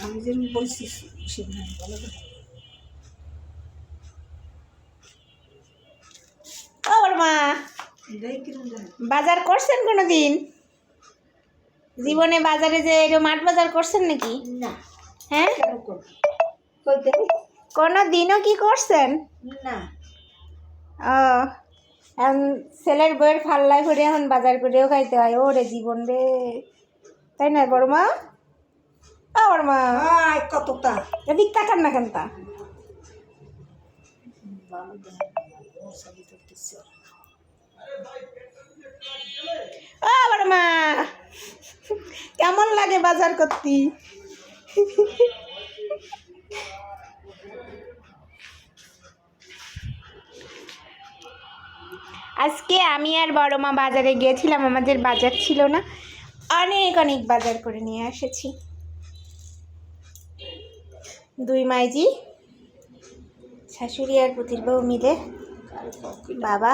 আমি যেমন বলছি সেদিন বলো ওর মা বাজার করছেন কোনো দিন জীবনে বাজারে যে এরকম মাঠ বাজার করছেন নাকি? না। হ্যাঁ, কইতে কোনো দিনও কি করছেন না। ও, এখন ছেলের বইয়ের ফাল্লায় করে এখন বাজার করেও খাইতে হয়। ওরে জীবন রে, তাই না বড় মা? বড় মা কতটা এদিক তাকান না কেন তা? বড় মা কেমন লাগে বাজার করতে? আজকে আমি আর বড় মা বাজারে গিয়েছিলাম, আমাদের বাজার ছিল না, অনেক অনেক বাজার করে নিয়ে এসেছি। দুই মাইজি, শাশুড়ি আর পুতির বউ মিলে। বাবা